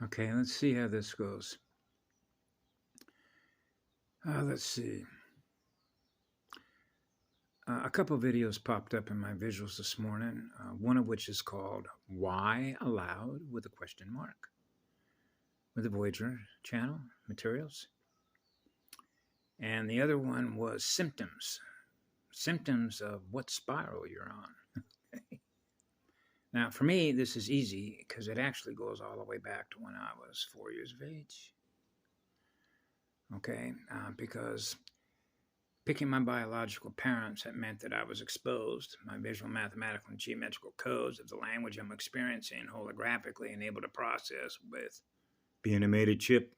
Okay, let's see how this goes. Let's see. A couple of videos popped up in my visuals this morning, one of which is called Why Allowed with a question mark with the Voyager channel materials. And the other one was symptoms of what spiral you're on. Now, for me, this is easy because it actually goes all the way back to when I was 4 years of age. Okay, because picking my biological parents, that meant that I was exposed. My visual, mathematical, and geometrical codes of the language I'm experiencing holographically and able to process with being a mated chip.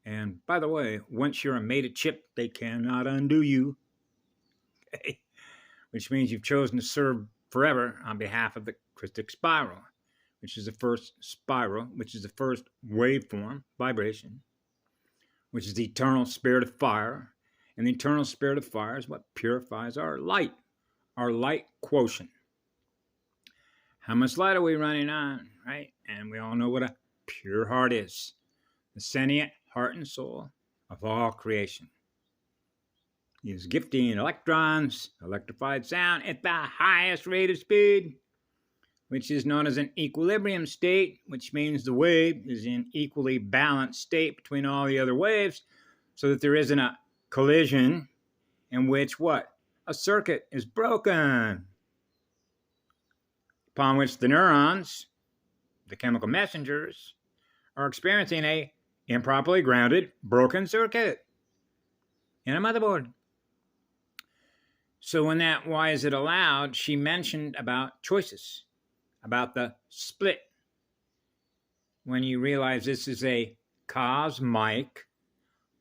And by the way, once you're a mated chip, they cannot undo you. Okay? Which means you've chosen to serve forever on behalf of the Christic spiral, which is the first spiral, which is the first waveform, vibration, which is the eternal spirit of fire. And the eternal spirit of fire is what purifies our light quotient. How much light are we running on, right? And we all know what a pure heart is. The sentient heart and soul of all creation. He is gifting electrons, electrified sound at the highest rate of speed, which is known as an equilibrium state, which means the wave is in equally balanced state between all the other waves, so that there isn't a collision in which what? A circuit is broken, upon which the neurons, the chemical messengers, are experiencing a improperly grounded, broken circuit in a motherboard. So when that why is it allowed, she mentioned about choices, about the split. When you realize this is a cosmic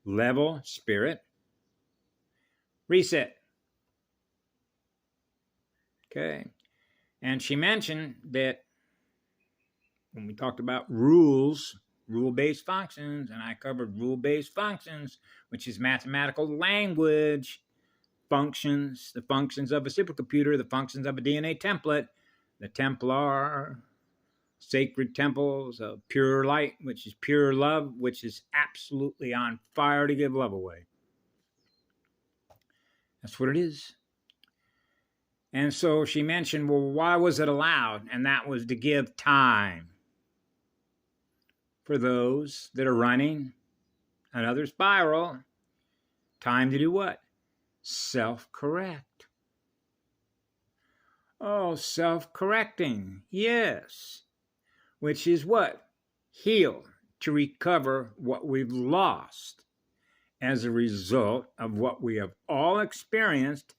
level spirit, reset. Okay. And she mentioned that when we talked about rules, rule-based functions, and I covered rule-based functions, which is mathematical language, functions, the functions of a supercomputer, the functions of a DNA template, the Templar, sacred temples of pure light, which is pure love, which is absolutely on fire to give love away. That's what it is. And so she mentioned, well, why was it allowed? And that was to give time for those that are running another spiral. Time to do what? Self-correct. Oh, self-correcting, yes. Which is what? Heal, to recover what we've lost as a result of what we have all experienced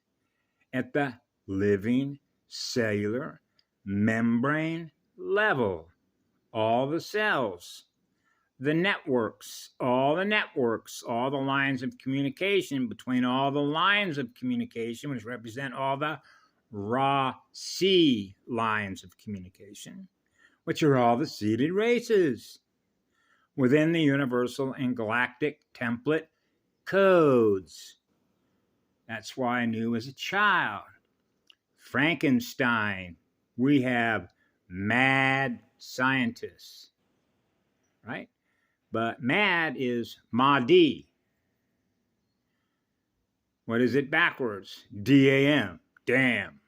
at the living cellular membrane level. All the cells, the networks, all the lines of communication between all the lines of communication, which represent all the raw sea lines of communication, which are all the seeded races within the universal and galactic template codes. That's why I knew as a child, Frankenstein, we have mad scientists, right? But mad is Ma-D. What is it backwards? D-A-M, damn.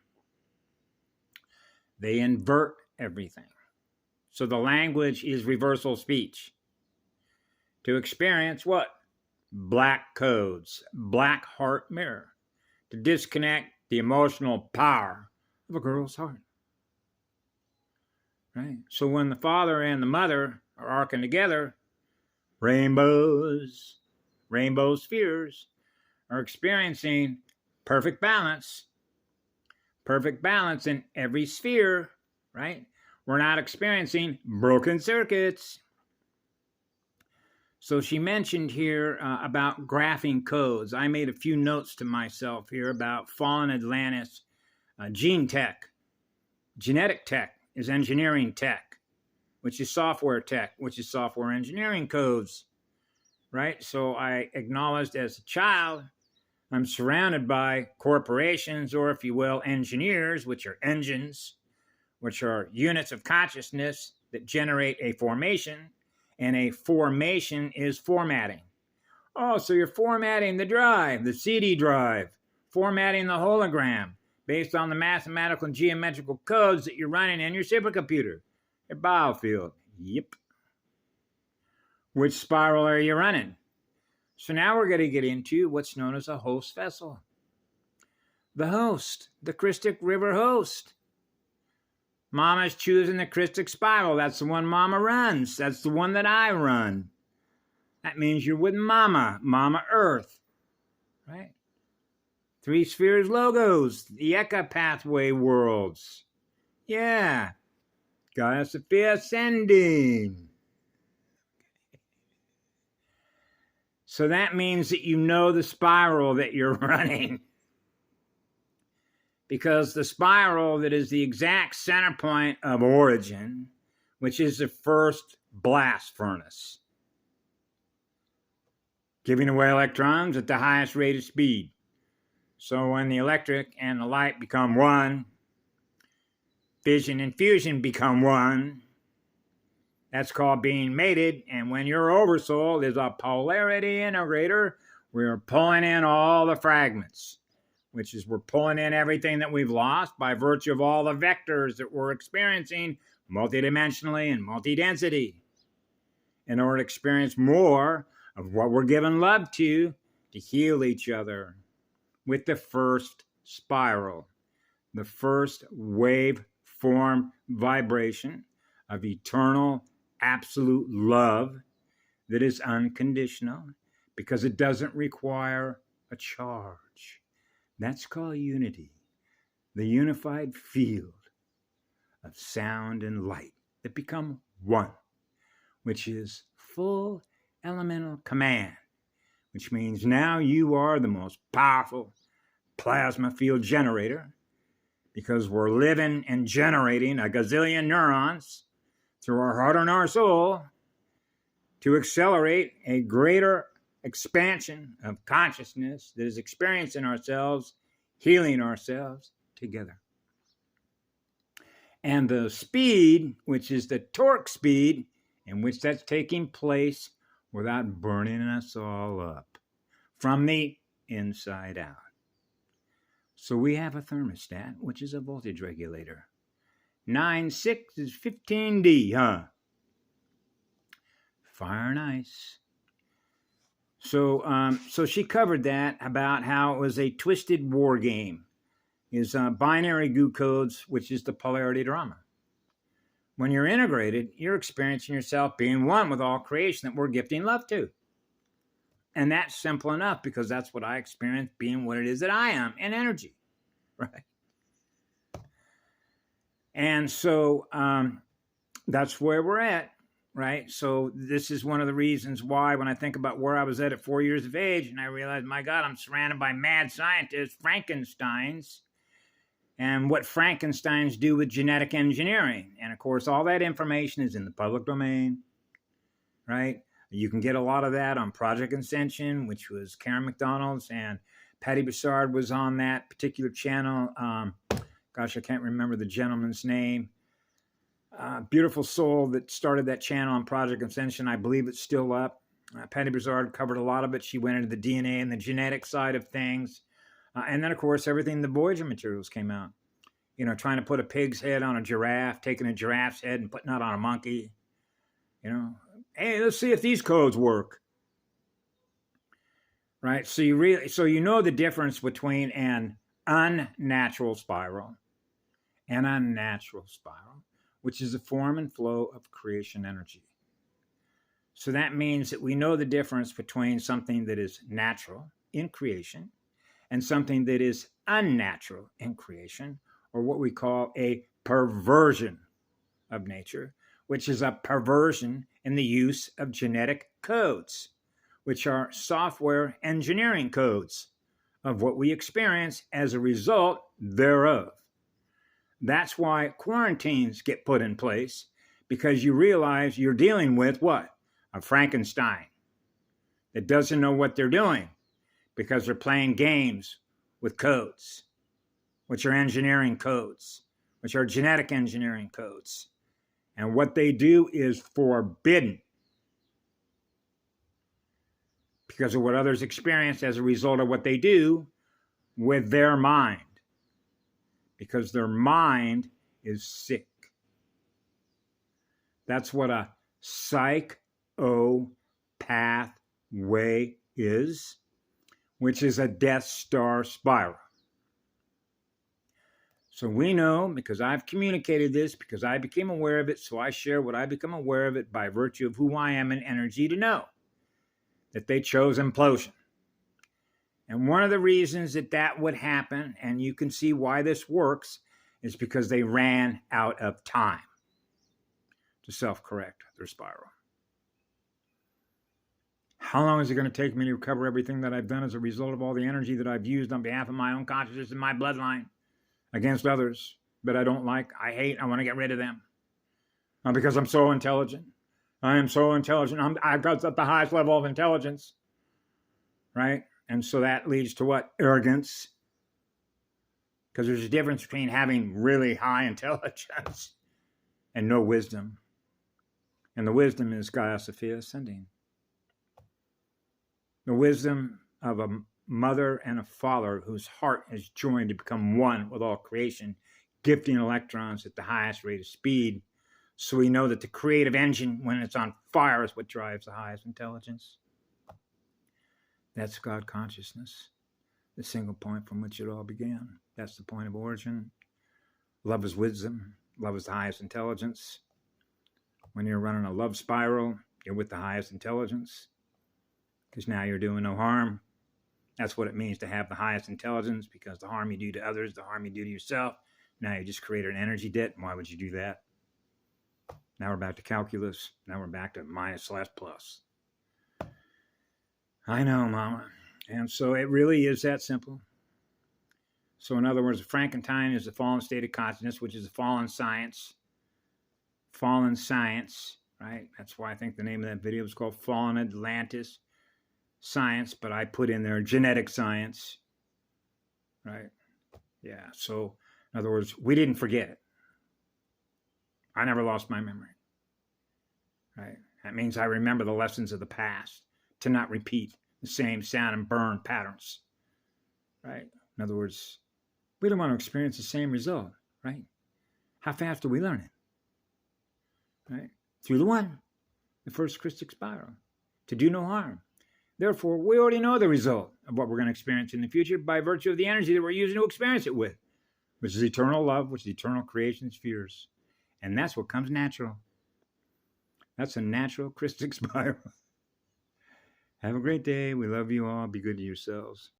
They invert everything. So the language is reversal speech. To experience what? Black codes, black heart mirror. To disconnect the emotional power of a girl's heart. Right? So when the father and the mother are arcing together, rainbow spheres are experiencing perfect balance in every sphere, right? We're not experiencing broken circuits. So she mentioned here about graphing codes. I made a few notes to myself here about fallen Atlantis, gene tech. Genetic tech is engineering tech, which is software tech, which is software engineering codes, right? So I acknowledged as a child, I'm surrounded by corporations, or if you will, engineers, which are engines, which are units of consciousness that generate a formation, and a formation is formatting. Oh, so you're formatting the drive, the CD drive, formatting the hologram based on the mathematical and geometrical codes that you're running in your supercomputer, your biofield. Yep. Which spiral are you running? So now we're going to get into what's known as a host vessel. The host, the Christic River host. Mama's choosing the Christic spiral. That's the one Mama runs. That's the one that I run. That means you're with Mama, Mama Earth, right? Three spheres logos, the Eka pathway worlds. Yeah. Gaia Sophia ascending. So that means that you know the spiral that you're running. Because the spiral that is the exact center point of origin, which is the first blast furnace, giving away electrons at the highest rate of speed. So when the electric and the light become one, fission and fusion become one. That's called being mated. And when your oversoul is a polarity integrator, we're pulling in all the fragments, which is we're pulling in everything that we've lost by virtue of all the vectors that we're experiencing multidimensionally and multidensity in order to experience more of what we're giving love to heal each other with the first spiral, the first wave form vibration of eternal absolute love that is unconditional because it doesn't require a charge. That's called unity, the unified field of sound and light that become one, which is full elemental command, which means now you are the most powerful plasma field generator because we're living and generating a gazillion neurons through our heart and our soul to accelerate a greater expansion of consciousness that is experiencing ourselves, healing ourselves together. And the speed, which is the torque speed, in which that's taking place without burning us all up from the inside out. So we have a thermostat, which is a voltage regulator. 9.6 is 15D, huh? Fire and ice. So she covered that about how it was a twisted war game. Is binary goo codes, which is the polarity drama. When you're integrated, you're experiencing yourself being one with all creation that we're gifting love to. And that's simple enough because that's what I experience being what it is that I am in energy, right? And so that's where we're at, right? So this is one of the reasons why when I think about where I was at 4 years of age and I realized, my God, I'm surrounded by mad scientists, Frankensteins, and what Frankensteins do with genetic engineering. And of course, all that information is in the public domain, right? You can get a lot of that on Project Ascension, which was Karen McDonald's, and Patty Broussard was on that particular channel. Gosh, I can't remember the gentleman's name. Beautiful soul that started that channel on Project Ascension. I believe it's still up. Patty Broussard covered a lot of it. She went into the DNA and the genetic side of things. And then, of course, everything the Voyager materials came out. You know, trying to put a pig's head on a giraffe, taking a giraffe's head and putting it on a monkey. You know, hey, let's see if these codes work. Right? So you know the difference between an unnatural spiral and a natural spiral, which is the form and flow of creation energy. So that means that we know the difference between something that is natural in creation and something that is unnatural in creation, or what we call a perversion of nature, which is a perversion in the use of genetic codes, which are software engineering codes of what we experience as a result thereof. That's why quarantines get put in place, because you realize you're dealing with what? A Frankenstein that doesn't know what they're doing because they're playing games with codes, which are engineering codes, which are genetic engineering codes. And what they do is forbidden because of what others experience as a result of what they do with their mind. Because their mind is sick. That's what a psychopathway is, which is a Death Star spiral. So we know, because I've communicated this, because I became aware of it, so I share what I become aware of it by virtue of who I am in energy to know, that they chose implosion. And one of the reasons that that would happen, and you can see why this works, is because they ran out of time to self-correct their spiral. How long is it going to take me to recover everything that I've done as a result of all the energy that I've used on behalf of my own consciousness and my bloodline against others that I don't like, I hate, I want to get rid of them? Because I'm so intelligent. I am so intelligent. I've got the highest level of intelligence, right? And so that leads to what? Arrogance. Because there's a difference between having really high intelligence and no wisdom. And the wisdom is Gaia Sophia ascending. The wisdom of a mother and a father whose heart is joined to become one with all creation, gifting electrons at the highest rate of speed. So we know that the creative engine, when it's on fire, is what drives the highest intelligence. That's God consciousness, the single point from which it all began. That's the point of origin. Love is wisdom. Love is the highest intelligence. When you're running a love spiral, you're with the highest intelligence, because now you're doing no harm. That's what it means to have the highest intelligence, because the harm you do to others, the harm you do to yourself, now you just created an energy debt. Why would you do that? Now we're back to calculus. Now we're back to minus/plus. I know, Mama. And so it really is that simple. So in other words, Frankenstein is the fallen state of consciousness, which is a fallen science. Fallen science, right? That's why I think the name of that video is called Fallen Atlantis Science, but I put in there genetic science, right? Yeah, so in other words, we didn't forget it. I never lost my memory, right? That means I remember the lessons of the past to not repeat the same sound and burn patterns, right? In other words, we don't want to experience the same result, right? How fast do we learn it, right? Through the one, the first Christic spiral, to do no harm. Therefore, we already know the result of what we're going to experience in the future by virtue of the energy that we're using to experience it with, which is eternal love, which is eternal creation spheres. And that's what comes natural. That's a natural Christic spiral. Have a great day. We love you all. Be good to yourselves.